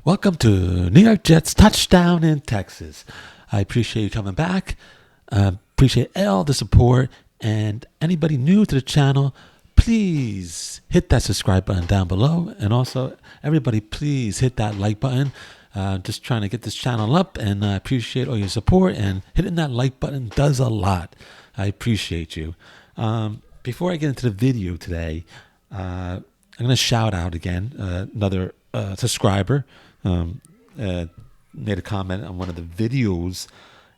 Welcome to New York Jets touchdown in Texas. I appreciate you coming back. Appreciate all the support. And anybody new to the channel, please hit that subscribe button down below. And also, everybody, please hit that like button. Just trying to get this channel up, and I appreciate all your support. And hitting that like button does a lot. I appreciate you. Before I get into the video today, I'm going to shout out again another subscriber. Made a comment on one of the videos,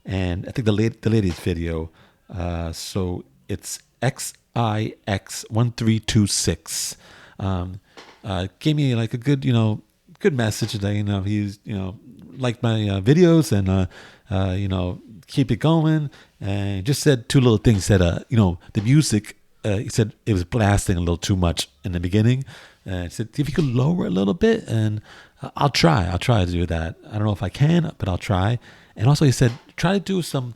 and I think the latest video. So it's XIX1326. Gave me like a good, good message that he's liked my videos and keep it going, and just said two little things. Said the music. He said it was blasting a little too much in the beginning. He said if you could lower a little bit, and I'll try to do that. I don't know if I can, but I'll try. And also he said try to do some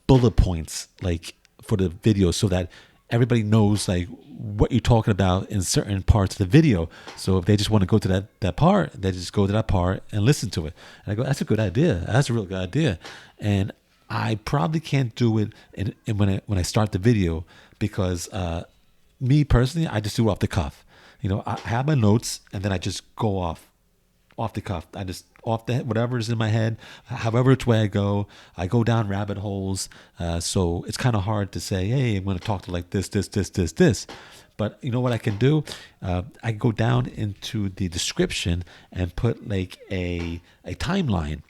bullet points like for the video, so that everybody knows like what you're talking about in certain parts of the video. So if they just want to go to that part, they just go to that part and listen to it. And I go, that's a good idea. That's a real good idea. And I probably can't do it when I start the video, because me personally, I just do it off the cuff. I have my notes, and then I just go off the cuff. I just off the whatever's in my head, however which way I go down rabbit holes. So it's kind of hard to say, hey, I'm going to talk to like this. But you know what I can do? I can go down into the description and put like a timeline.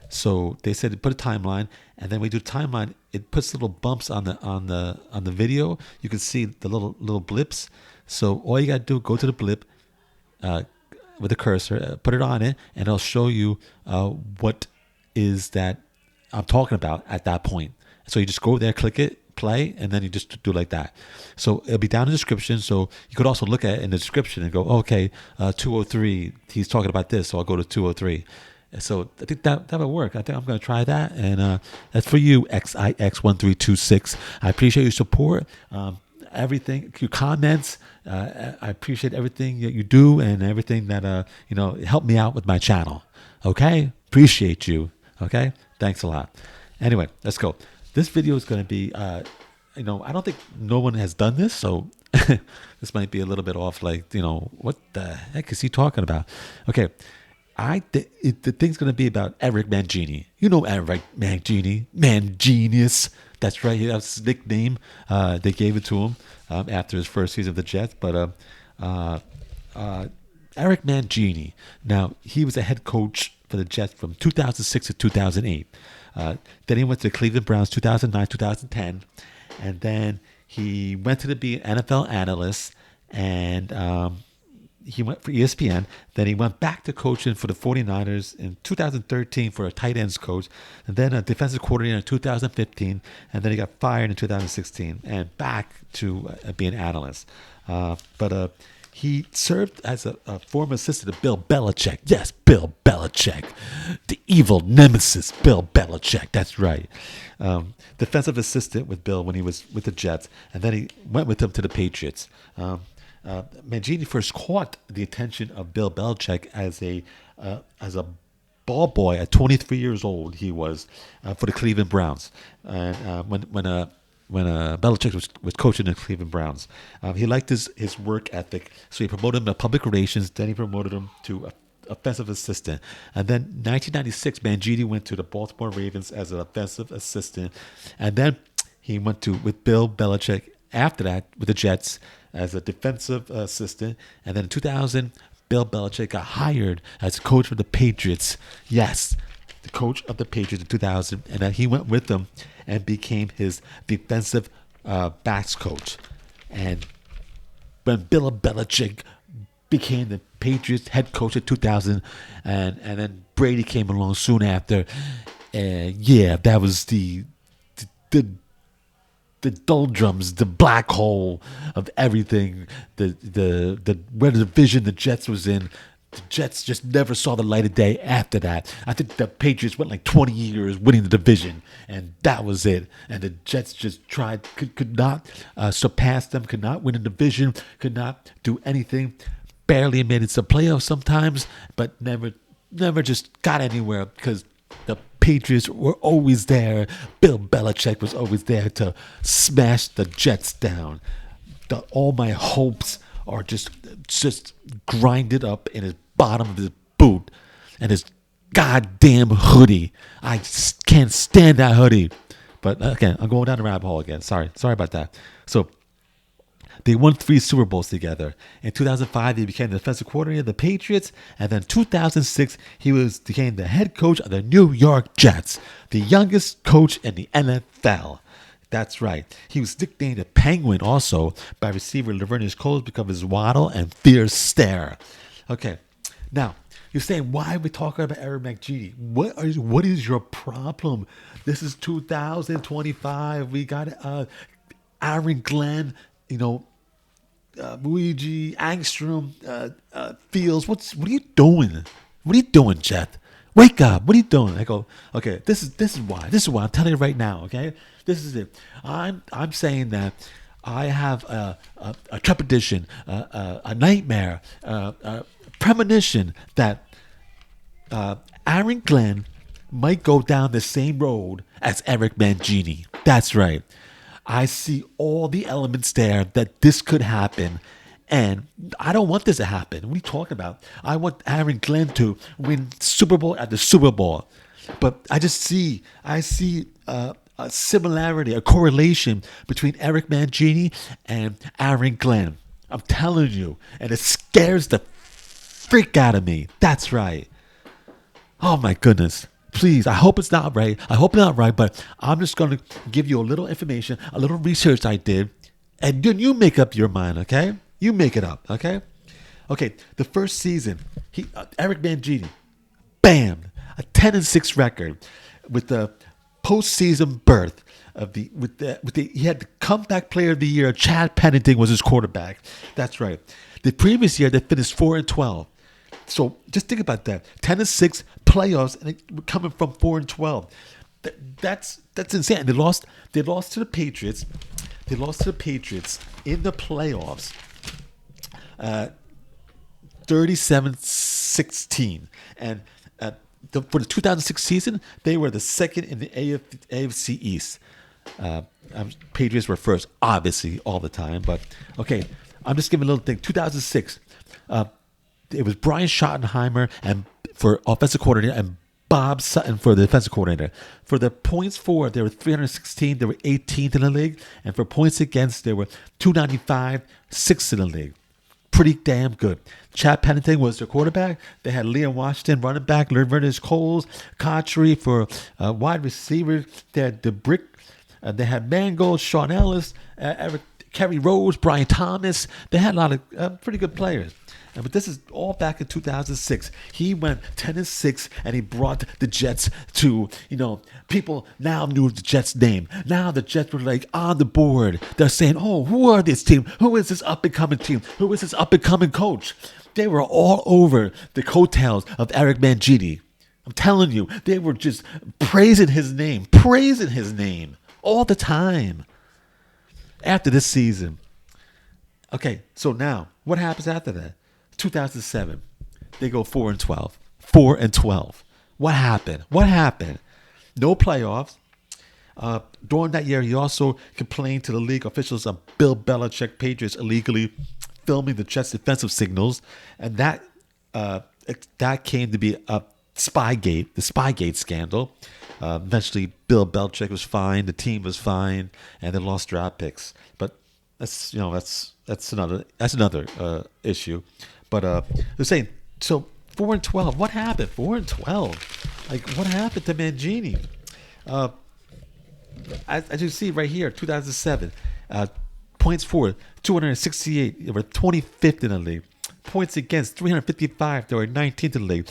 So they said put a timeline, and then we do timeline. It puts little bumps on the video. You can see the little blips. So all you gotta do, go to the blip with the cursor, put it on it, and it'll show you what is that I'm talking about at that point. So you just go there, click it, play, and then you just do like that. So it'll be down in the description. So you could also look at it in the description and go, okay, 203, he's talking about this, so I'll go to 203. So I think that would work. I think I'm going to try that. And that's for you, XIX1326. I appreciate your support. Everything, your comments. I appreciate everything that you do, and everything that, helped me out with my channel. Okay? Appreciate you. Okay? Thanks a lot. Anyway, let's go. This video is going to be, I don't think no one has done this. So this might be a little bit off, like, what the heck is he talking about? Okay. The thing's going to be about Eric Mangini. You know Eric Mangini. Mangenius. That's right. That's his nickname. They gave it to him after his first season of the Jets. But Eric Mangini. Now, he was a head coach for the Jets from 2006 to 2008. Then he went to the Cleveland Browns 2009, 2010. And then he went to be an NFL analyst, and he went for ESPN. Then he went back to coaching for the 49ers in 2013 for a tight ends coach, and then a defensive coordinator in 2015, and then he got fired in 2016 and back to being an analyst. But he served as a former assistant to Bill Belichick. Yes, Bill Belichick. The evil nemesis, Bill Belichick. That's right. Defensive assistant with Bill when he was with the Jets, and then he went with him to the Patriots. Mangini first caught the attention of Bill Belichick as a ball boy at 23 years old. He was for the Cleveland Browns, and when Belichick was coaching the Cleveland Browns, he liked his work ethic, so he promoted him to public relations. Then he promoted him to offensive assistant, and then 1996, Mangini went to the Baltimore Ravens as an offensive assistant, and then he went with Bill Belichick after that with the Jets as a defensive assistant. And then in 2000, Bill Belichick got hired as coach for the Patriots. Yes, the coach of the Patriots in 2000. And then he went with them and became his defensive backs coach. And when Bill Belichick became the Patriots head coach in 2000, and then Brady came along soon after, that was the doldrums, the black hole of everything, the where the division the Jets was in. The Jets just never saw the light of day after that. I think the Patriots went like 20 years winning the division, and that was it. And the Jets just could not surpass them, could not win the division, could not do anything. Barely made it to the playoffs sometimes, but never never just got anywhere because the Patriots were always there. Bill Belichick was always there to smash the Jets down. All my hopes are just grinded up in his bottom of his boot and his goddamn hoodie. I can't stand that hoodie. But again, I'm going down the rabbit hole again. Sorry about that. So they won 3 Super Bowls together. In 2005, he became the defensive coordinator of the Patriots. And then 2006, he became the head coach of the New York Jets, the youngest coach in the NFL. That's right. He was nicknamed the Penguin also by receiver Vernon Gholston because of his waddle and fierce stare. Okay, now you're saying, why are we talking about Eric Mangini? What is your problem? This is 2025. We got Aaron Glenn, Luigi Angstrom, Fields. What are you doing? What are you doing, Jet? Wake up! What are you doing? I go, okay. This is why. This is why I'm telling you right now. Okay, this is it. I'm saying that I have a trepidation, a nightmare, a premonition that Aaron Glenn might go down the same road as Eric Mangini. That's right. I see all the elements there that this could happen. And I don't want this to happen. What are you talking about? I want Aaron Glenn to win Super Bowl after Super Bowl. But I see a similarity, a correlation between Eric Mangini and Aaron Glenn. I'm telling you. And it scares the freak out of me. That's right. Oh my goodness. Please, I hope it's not right. But I'm just going to give you a little information, a little research I did. And then you make up your mind, okay? You make it up, okay? Okay, the first season, Eric Mangini, bam, a 10-6 record with the postseason berth of he had the comeback player of the year. Chad Pennington was his quarterback. That's right. The previous year they finished 4-12. So just think about that: 10-6 playoffs, and we're coming from 4-12. That's insane. They lost to the Patriots. They lost to the Patriots in the playoffs. 37-16, and for the 2006 season, they were the second in the AFC East. Patriots were first, obviously, all the time. But okay, I'm just giving a little thing. 2006, it was Brian Schottenheimer and for offensive coordinator and Bob Sutton for the defensive coordinator. For the points for, they were 316. They were 18th in the league, and for points against, they were 295, 6th in the league. Pretty damn good. Chad Pennington was their quarterback. They had Liam Washington running back, Vernon Gholston, Cotchery for wide receivers. They had DeBrick. They had Mangold, Sean Ellis, Kerry Rose, Brian Thomas. They had a lot of pretty good players. But this is all back in 2006. He went 10-6, and he brought the Jets to, people now knew the Jets' name. Now the Jets were like on the board. They're saying, oh, who are this team? Who is this up-and-coming team? Who is this up-and-coming coach? They were all over the coattails of Eric Mangini. I'm telling you, they were just praising his name all the time after this season. Okay, so now, what happens after that? 2007, they go 4-12. 4-12. What happened? No playoffs. During that year, he also complained to the league officials of Bill Belichick Patriots illegally filming the Jets' defensive signals, and that came to be a Spygate, the Spygate scandal. Eventually, Bill Belichick was fine, the team was fine, and they lost draft picks. But that's another issue. But they're saying, so 4-12. What happened? 4-12. Like, what happened to Mangini? As you see right here, 2007, points for 268. They were 25th in the league. Points against 355. They were 19th in the league.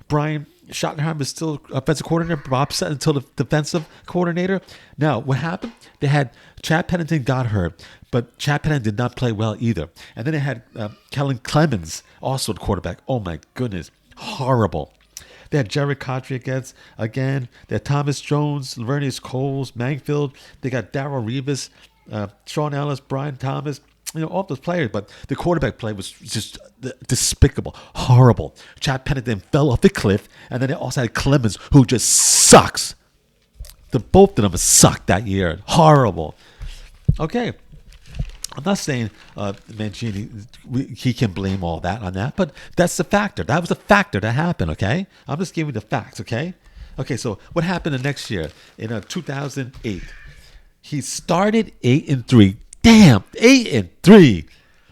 Brian Schottenheimer is still offensive coordinator. Bob Sutton until the defensive coordinator. Now, what happened? They had Chad Pennington got hurt, but Chad Pennington did not play well either. And then they had Kellen Clemens, also the quarterback. Oh my goodness, horrible. They had Jerry Cotchery again. They had Thomas Jones, Vernon Gholston, Mangfield. They got Darrell Revis, Sean Ellis, Brian Thomas. all those players, but the quarterback play was just despicable, horrible. Chad Pennington fell off the cliff, and then they also had Clemens, who just sucks. The both of them sucked that year. Horrible. Okay. I'm not saying Mangini, he can blame all that on that, but that's the factor. That was a factor that happened, okay? I'm just giving you the facts, okay? Okay, so what happened the next year in 2008? He started 8-3. Damn, 8-3.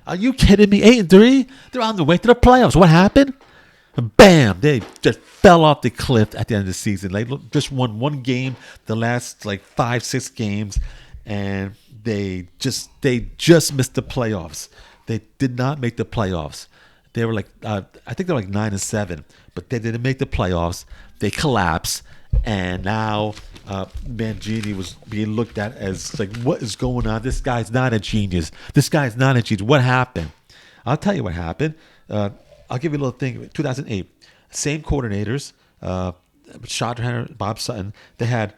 Are you kidding me? 8-3? They're on the way to the playoffs. What happened? Bam! They just fell off the cliff at the end of the season. They just won one game, the last like 5-6 games, and they just missed the playoffs. They did not make the playoffs. They were like I think they're like 9-7, but they didn't make the playoffs. They collapsed, and now Mangini was being looked at as like, what is going on? This guy's not a genius. This guy's not a genius. What happened? I'll tell you what happened. I'll give you a little thing. 2008, same coordinators, Schottenheimer, Bob Sutton. They had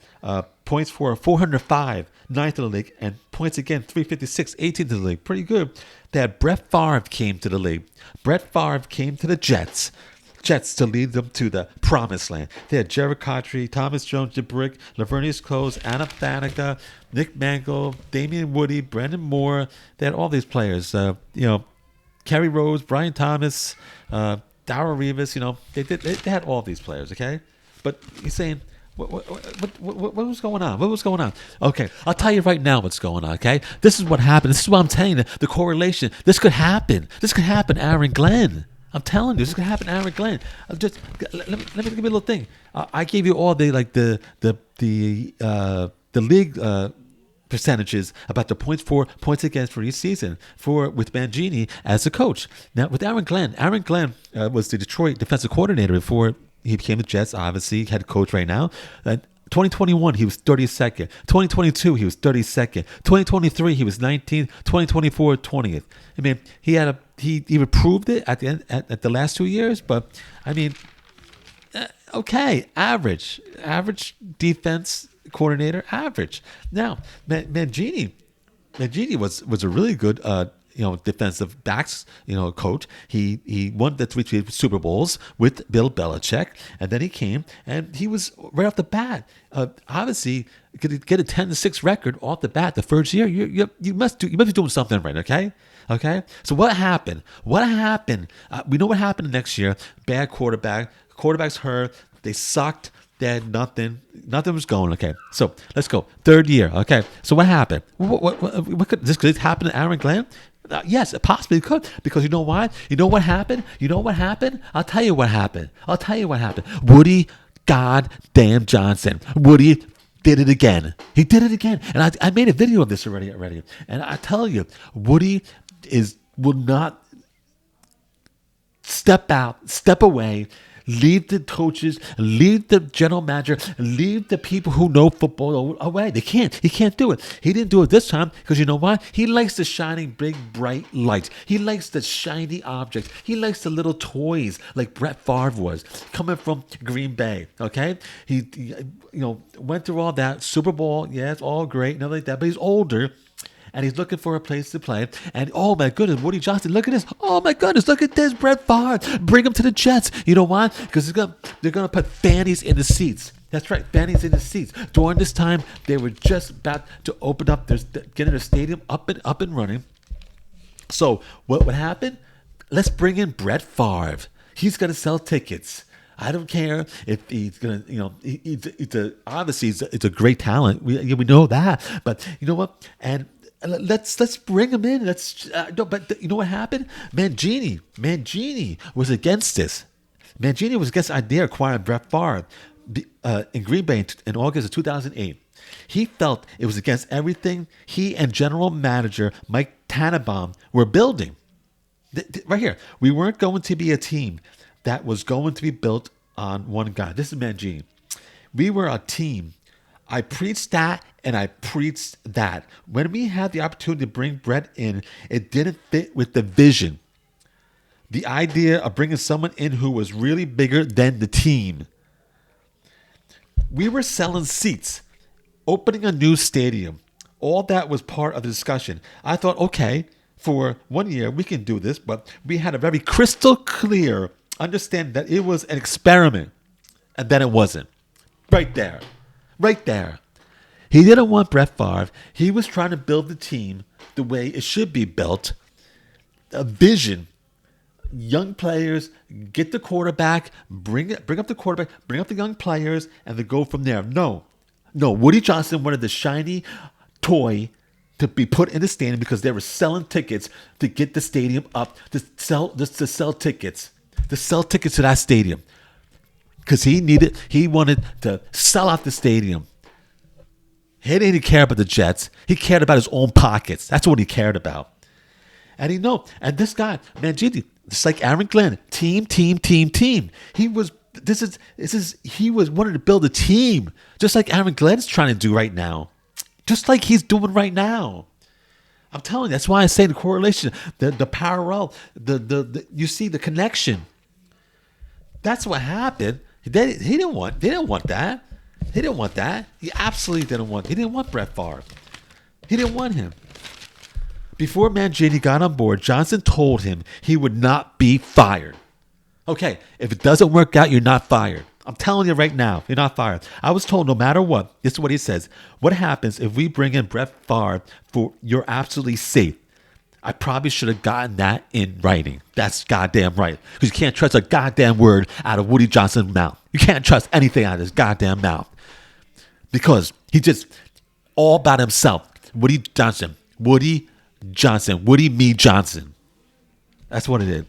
points for 405, ninth in the league, and points again 356, 18th in the league. Pretty good. They had Brett Favre came to the league. Brett Favre came to the Jets to lead them to the promised land. They had Jared Cotry, Thomas Jones, DeBrick, Lavernius Close, Anna Faneca, Nick Mangle, Damian Woody, Brandon Moore. They had all these players. Kerry Rose, Brian Thomas, Darrell Revis. They had all these players. Okay, but he's saying, what was going on? What was going on? Okay, I'll tell you right now what's going on. Okay, this is what happened. This is what I'm telling you. The correlation. This could happen. This could happen. Aaron Glenn. I'm telling you, this is gonna happen, Aaron Glenn. Let me give you a little thing. I gave you all the league percentages about the points for, points against for each season with Mangini as a coach. Now with Aaron Glenn was the Detroit defensive coordinator before he became the Jets. Obviously, head coach right now. 2021, he was 32nd. 2022, he was 32nd. 2023, he was 19th. 2024, 20th. I mean, he improved it at the end at the last 2 years, but I mean, okay, average defense coordinator, average. Now, Mangini was a really good defensive backs, coach. He won the three Super Bowls with Bill Belichick, and then he came and he was right off the bat. Obviously, get a 10-6 record off the bat the first year. You must be doing something right. Okay. So what happened? We know what happened next year. Bad quarterback. Quarterback's hurt. They sucked. They had nothing. Nothing was going. Okay. So let's go. Third year. Okay. So what happened? What could this happen to Aaron Glenn? Yes, it possibly could. Because you know why? You know what happened? I'll tell you what happened. Woody goddamn Johnson. Woody did it again. He did it again. And I made a video of this already. And I tell you, Woody will not step away, leave the coaches, leave the general manager, leave the people who know football away. He can't do it. He didn't do it this time because you know why? He likes the shining big bright lights. He likes the shiny objects. He likes the little toys like Brett Favre was coming from Green Bay. Okay, he went through all that Super Bowl. Yeah, it's all great and everything like that. But he's older. And he's looking for a place to play. And oh my goodness, Woody Johnson, look at this. Oh my goodness, look at this. Brett Favre, bring him to the Jets. You know why? Because they're gonna put fannies in the seats. That's right, fannies in the seats. During this time, they were just about to open up, getting the stadium up and running. So what would happen? Let's bring in Brett Favre. He's gonna sell tickets. I don't care if he's gonna, obviously it's a great talent. We know that, but you know what? And let's bring him in. But you know what happened? Mangini was against this. Mangini was against the idea of acquiring Brett Favre in Green Bay in August of 2008. He felt it was against everything he and general manager Mike Tannenbaum were building. Right here, we weren't going to be a team that was going to be built on one guy. This is Mangini. We were a team. I preached that and I preached that. When we had the opportunity to bring Brett in, it didn't fit with the vision. The idea of bringing someone in who was really bigger than the team. We were selling seats, opening a new stadium. All that was part of the discussion. I thought, okay, for 1 year, we can do this, but we had a very crystal clear understanding that it was an experiment, and then it wasn't. Right there. Right there. He didn't want Brett Favre. He was trying to build the team the way it should be built. A vision. Young players, get the quarterback, bring up the quarterback, bring up the young players, and then go from there. No. Woody Johnson wanted the shiny toy to be put in the stadium because they were selling tickets to get the stadium up, to sell tickets to that stadium. Because he wanted to sell out the stadium. He didn't care about the Jets. He cared about his own pockets. That's what he cared about. And and this guy, Mangini, it's like Aaron Glenn, team. He was wanted to build a team, just like Aaron Glenn's trying to do right now, just like he's doing right now. I'm telling you, that's why I say the correlation, the parallel, you see the connection. That's what happened. They didn't want that. He didn't want that. He absolutely didn't want. He didn't want Brett Favre. He didn't want him. Before Mangini got on board, Johnson told him he would not be fired. Okay, if it doesn't work out, you're not fired. I'm telling you right now, you're not fired. I was told no matter what, this is what he says. What happens if we bring in Brett Favre for you're absolutely safe? I probably should have gotten that in writing. That's goddamn right. Because you can't trust a goddamn word out of Woody Johnson's mouth. You can't trust anything out of his goddamn mouth. Because he just all about himself. Woody Me Johnson. That's what it is.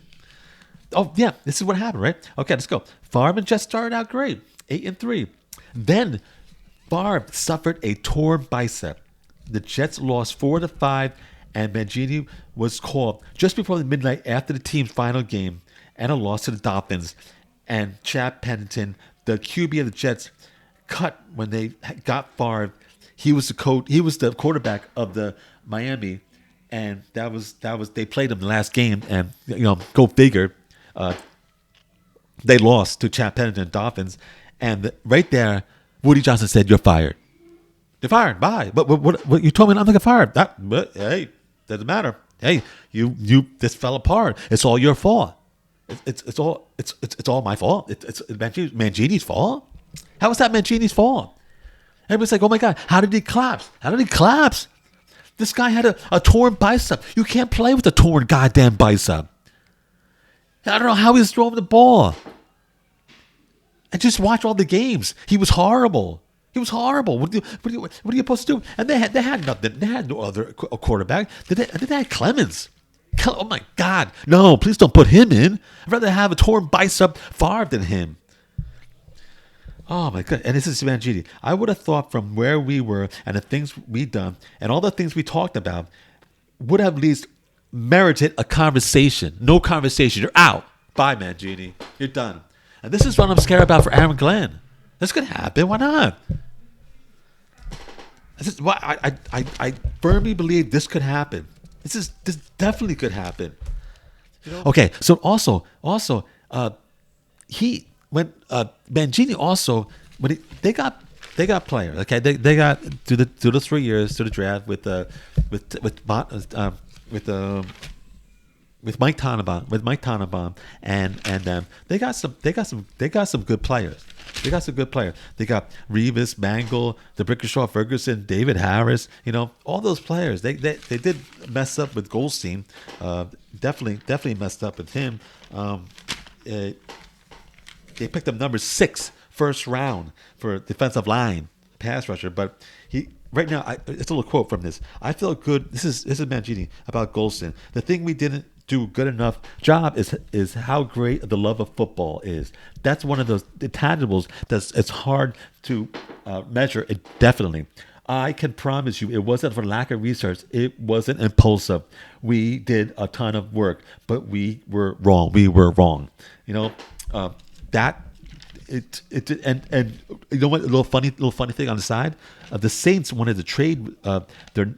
Oh, yeah, this is what happened, right? Okay, let's go. Favre and Jets started out great, 8-3. Then Favre suffered a torn bicep. The Jets lost 4-5, and Mangini was called just before the midnight after the team's final game and a loss to the Dolphins. And Chad Pennington, the QB of the Jets, cut when they got Favre. He was the quarterback of the Miami, and that was they played him the last game, and go figure. They lost to Chad Pennington and Dolphins, and right there, Woody Johnson said, "You're fired. You're fired. Bye." But what you told me I'm not fired. But hey, doesn't matter. Hey, you this fell apart. It's all your fault. It's all my fault. It's Mangini's fault. How is that Mangini's fault? Everybody's like, "Oh my God, how did he collapse? How did he collapse?" This guy had a torn bicep. You can't play with a torn goddamn bicep. I don't know how he was throwing the ball. And just watch all the games. He was horrible. What are you supposed to do? And they had nothing. They had no other quarterback. They had Clemens. Oh my God! No, please don't put him in. I'd rather have a torn bicep Favre than him. Oh my God! And this is Mangini. I would have thought from where we were and the things we done and all the things we talked about would have at least merited a conversation. No conversation. You're out. Bye, Mangini. You're done. And this is what I'm scared about for Aaron Glenn. This could happen. Why not? This is why I firmly believe this could happen. This definitely could happen. Okay. So also Mangini also they got players. Okay, they got through the 3 years to the draft with Mike Tannenbaum and them. They got some good players. They got Revis, Mangle, DeBrickashaw, Ferguson, David Harris. All those players. They did mess up with Gholston. Definitely messed up with him. They picked up number 6 first round for defensive line pass rusher, but right now it's a little quote from this. I feel good. This is Mangini about Gholston. The thing we didn't do good enough job is how great the love of football is. That's one of those intangibles it's hard to measure. It definitely. I can promise you, it wasn't for lack of research. It wasn't impulsive. We did a ton of work, but we were wrong. That and you know what? A little funny thing on the side. The Saints wanted to trade their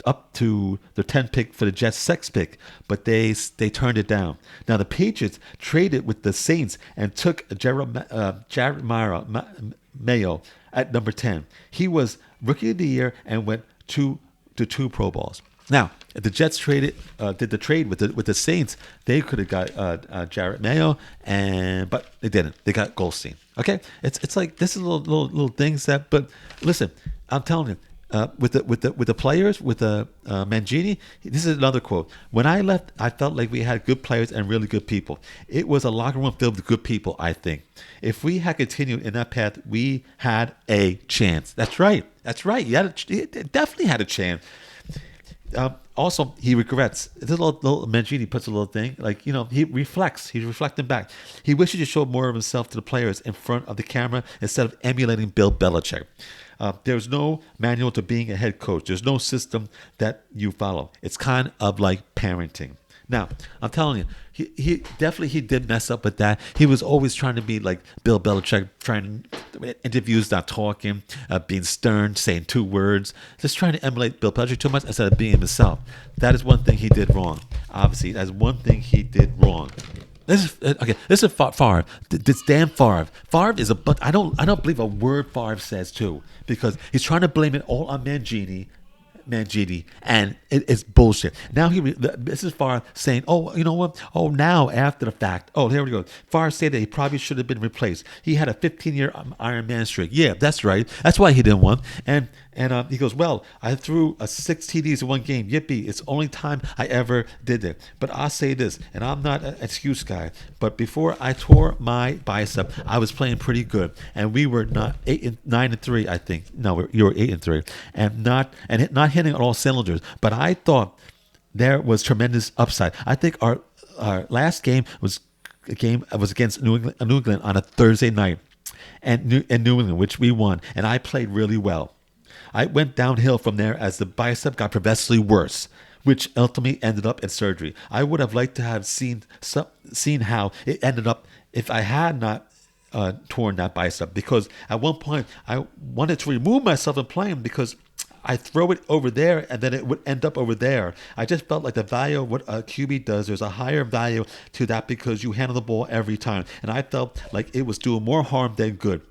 up to their 10th pick for the Jets' 6th pick, but they turned it down. Now the Patriots traded with the Saints and took Jared Mayo at number 10. He was Rookie of the Year and went to 2 Pro Bowls. Now If the Jets did the trade with the Saints, they could have got Jarrett Mayo, but they didn't. They got Goldstein. Okay, it's like this is little things that. But listen, I'm telling you, with the players, with the Mangini, this is another quote. When I left, I felt like we had good players and really good people. It was a locker room filled with good people. I think if we had continued in that path, we had a chance. That's right. That's right. You definitely had a chance. Also, he regrets. This little Mangini puts a little thing like he reflects. He's reflecting back. He wishes to show more of himself to the players in front of the camera instead of emulating Bill Belichick. There's no manual to being a head coach. There's no system that you follow. It's kind of like parenting. Now, I'm telling you, he definitely did mess up with that. He was always trying to be like Bill Belichick, trying interviews, not talking, being stern, saying 2 words, just trying to emulate Bill Belichick too much instead of being himself. That is one thing he did wrong. Obviously, that's one thing he did wrong. This is Favre. This damn Favre. Favre is I don't believe a word Favre says too, because he's trying to blame it all on Mangini, and it's bullshit. Now this is Favre saying, "Oh, you know what? Oh, now after the fact. Oh, here we go." Favre said that he probably should have been replaced. He had a 15-year Iron Man streak. Yeah, that's right. That's why he didn't win. And he goes, "Well, I threw 6 TDs in one game. Yippee! It's the only time I ever did it. But I'll say this, and I'm not an excuse guy. But before I tore my bicep, I was playing pretty good, and we were not 9-3, I think. No, you were 8-3, and not hitting on all cylinders. But I thought there was tremendous upside. I think our last game was against New England on a Thursday night, and New England, which we won, and I played really well. I went downhill from there as the bicep got progressively worse, which ultimately ended up in surgery. I would have liked to have seen how it ended up if I had not torn that bicep, because at one point I wanted to remove myself from playing because I throw it over there and then it would end up over there. I just felt like the value of what a QB does, there's a higher value to that because you handle the ball every time. And I felt like it was doing more harm than good.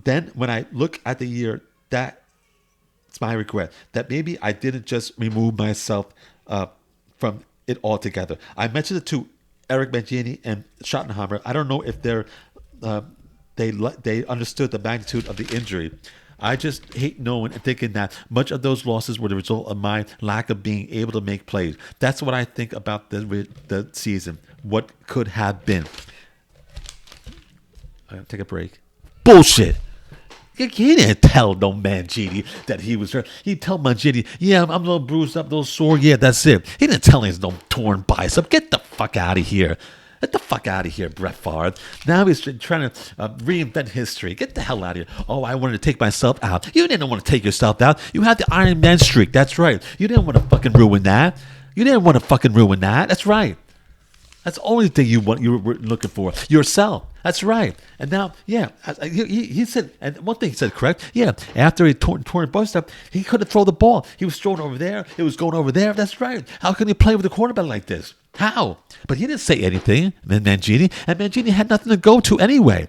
Then when I look at the year, that's my regret, that maybe I didn't just remove myself from it altogether. I mentioned it to Eric Mangini and Schottenheimer. I don't know if they understood the magnitude of the injury. I just hate knowing and thinking that much of those losses were the result of my lack of being able to make plays. That's what I think about the season. What could have been. I'll take a break. Bullshit. He didn't tell no Mangini that he was hurt. He tell Mangini, yeah, I'm a little bruised up, a little sore. Yeah, that's it. He didn't tell him he's no torn bicep. Get the fuck out of here. Get the fuck out of here, Brett Favre. Now he's trying to reinvent history. Get the hell out of here. Oh, I wanted to take myself out. You didn't want to take yourself out. You had the Iron Man streak. That's right. You didn't want to fucking ruin that. That's right. That's the only thing you were looking for. Yourself. That's right. And now, yeah, he said, and one thing he said correct. Yeah, after he torn his bicep, he couldn't throw the ball. He was throwing over there. It was going over there. That's right. How can you play with a quarterback like this? How? But he didn't say anything, Mangini. And Mangini had nothing to go to anyway.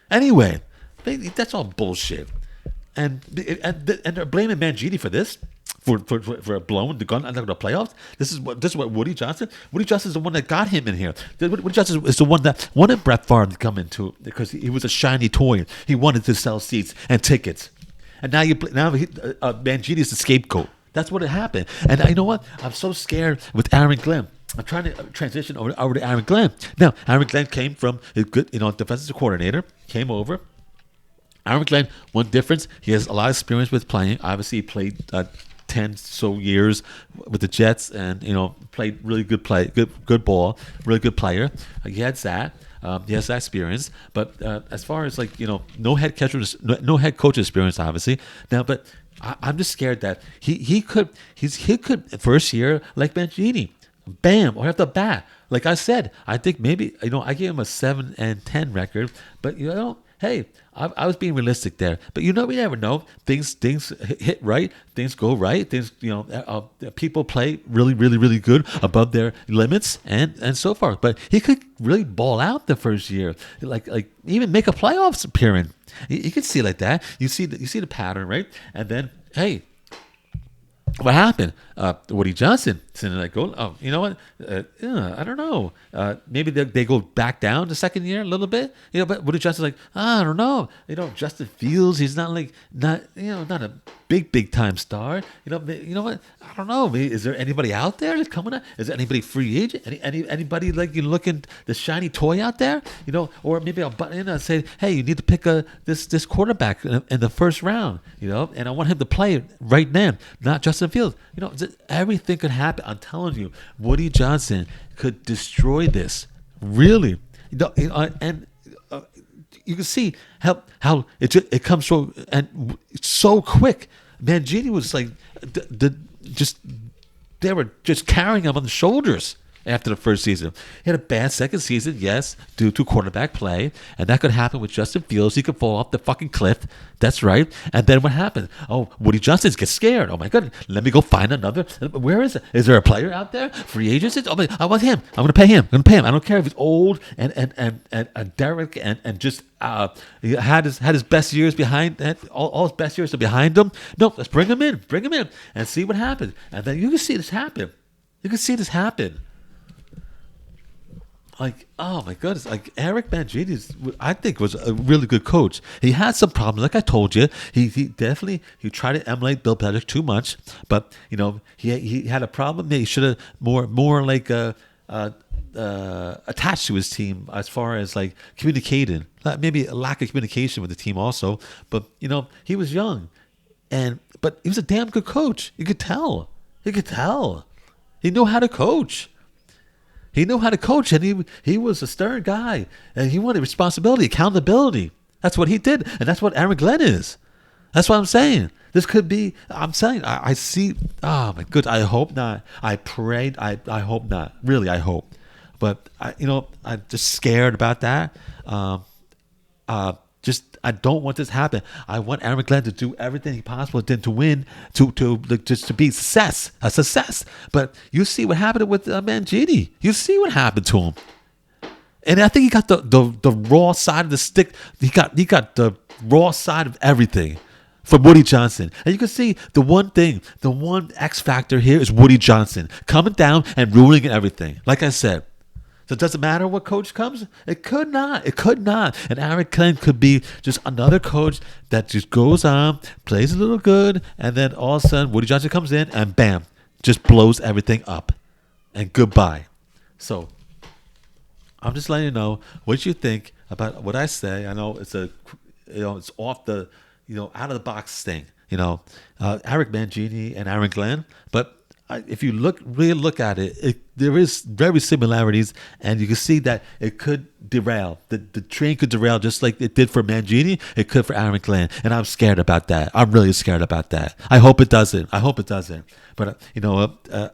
That's all bullshit. And they're blaming Mangini for this. For blowing the gun under the playoffs. This is what Woody Johnson is the one that got him in here. Woody Johnson is the one that wanted Brett Favre to come into, because he was a shiny toy. He wanted to sell seats and tickets. And now Mangini is the scapegoat. That's what happened. And you know what? I'm so scared with Aaron Glenn. I'm trying to transition over to Aaron Glenn. Now, Aaron Glenn came from a good, defensive coordinator, came over. Aaron Glenn, one difference, he has a lot of experience with playing. Obviously, he played 10 so years with the Jets, and played really good good ball, really good player. He has that. He has that experience. But as far as no head coach experience, obviously. Now, but I'm just scared that he could first year like Mangini, bam, or off the bat. Like I said, I think maybe I gave him a 7-10 record, but hey, I was being realistic there. But we never know. Things hit right. Things go right. Things, people play really, really, really good above their limits and so forth. But he could really ball out the first year, like even make a playoffs appearance. You could see it like that. You see the pattern, right? And then, hey, What happened? Woody Johnson sitting like, oh, you know what? Yeah, I don't know. Maybe they go back down the second year a little bit. But Woody Johnson's like, I don't know. Justin Fields, he's not not a big time star. You know what? I don't know. Maybe, is there anybody out there that's coming up? Is there anybody free agent? Anybody like you looking the shiny toy out there? Or maybe I'll butt in and say, hey, you need to pick this quarterback in the first round. And I want him to play right now, not Justin Fields. Everything could happen. I'm telling you, Woody Johnson could destroy this. Really, and you can see how it comes so quick. Mangini was like they were just carrying him on the shoulders after the first season. He had a bad second season, yes, due to quarterback play, and that could happen with Justin Fields. He could fall off the fucking cliff. That's right. And then what happened? Oh, Woody Johnson gets scared. Oh my God, let me go find another. Where is it? Is there a player out there? Free agents? I want him. I'm going to pay him. I don't care if he's old and Derek and just he had his best years behind. All his best years are behind him. No, let's bring him in and see what happens. And then you can see this happen. Like, oh my goodness, like Eric Mangini, I think was a really good coach. He had some problems, like I told you. He definitely tried to emulate Bill Belichick too much, but he had a problem. He should have more like attached to his team as far as like communicating. Maybe a lack of communication with the team also. But he was young, but he was a damn good coach. You could tell. He knew how to coach. And he was a stern guy, and he wanted responsibility, accountability. That's what he did, and that's what Aaron Glenn is. That's what I'm saying. This could be. I'm saying. I see. Oh my goodness. I hope not. I prayed. I hope not. Really, I hope. But I'm just scared about that. I don't want this to happen. I want Aaron Glenn to do everything he possibly did to win, to be a success. But you see what happened with Mangini. You see what happened to him, and I think he got the raw side of the stick. He got the raw side of everything from Woody Johnson. And you can see the one X factor here is Woody Johnson coming down and ruining everything. Like I said. So it doesn't matter what coach comes? It could not. And Aaron Glenn could be just another coach that just goes on, plays a little good, and then all of a sudden Woody Johnson comes in and bam, just blows everything up. And goodbye. So I'm just letting you know what you think about what I say. I know it's it's off the out of the box thing. Eric Mangini and Aaron Glenn, but if you really look at it, there is very similarities, and you can see that it could derail. The train could derail just like it did for Mangini. It could for Aaron Glenn, and I'm scared about that. I'm really scared about that. I hope it doesn't. But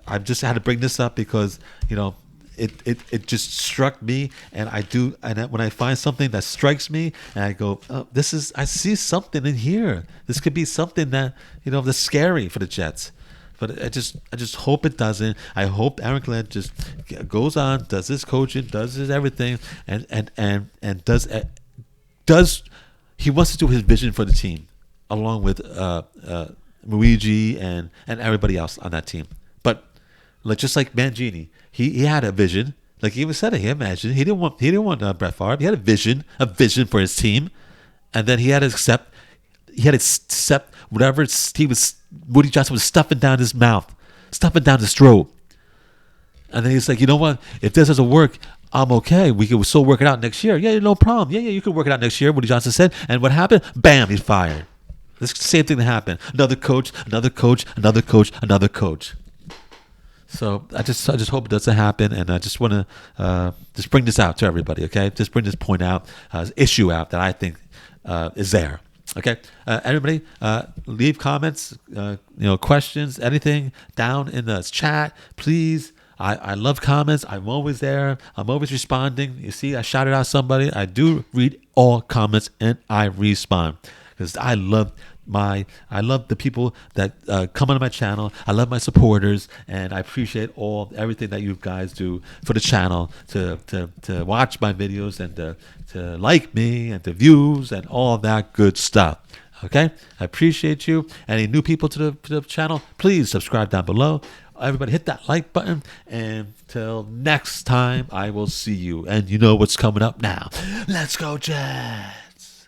I've just had to bring this up because it just struck me, and when I find something that strikes me, and I go, oh, I see something in here. This could be something that that's scary for the Jets. But I just hope it doesn't. I hope Aaron Glenn just goes on, does his coaching, does his everything, and does he wants to do his vision for the team, along with Luigi and everybody else on that team. But just like Mangini, he had a vision. Like he even said it. He imagined. He didn't want Brett Favre. He had a vision for his team, and then he had to accept. Whatever Woody Johnson was stuffing down his mouth, stuffing down his throat. And then he's like, you know what? If this doesn't work, I'm okay. We can still work it out next year. Yeah, no problem. Yeah, you can work it out next year, Woody Johnson said. And what happened? Bam, he's fired. It's the same thing that happened. Another coach. So I just hope it doesn't happen, and I just want to just bring this out to everybody, okay? Just bring this point out, issue out that I think is there. Okay, everybody, leave comments, questions, anything down in the chat, please. I love comments. I'm always there. I'm always responding. You see, I shouted out somebody. I do read all comments and I respond because I love the people that come on my channel. I love my supporters, and I appreciate everything that you guys do for the channel to watch my videos and to like me and to views and all that good stuff. Okay, I appreciate you. Any new people to the channel, please subscribe down below. Everybody hit that like button. And till next time, I will see you. And you know what's coming up now. Let's go, Jets.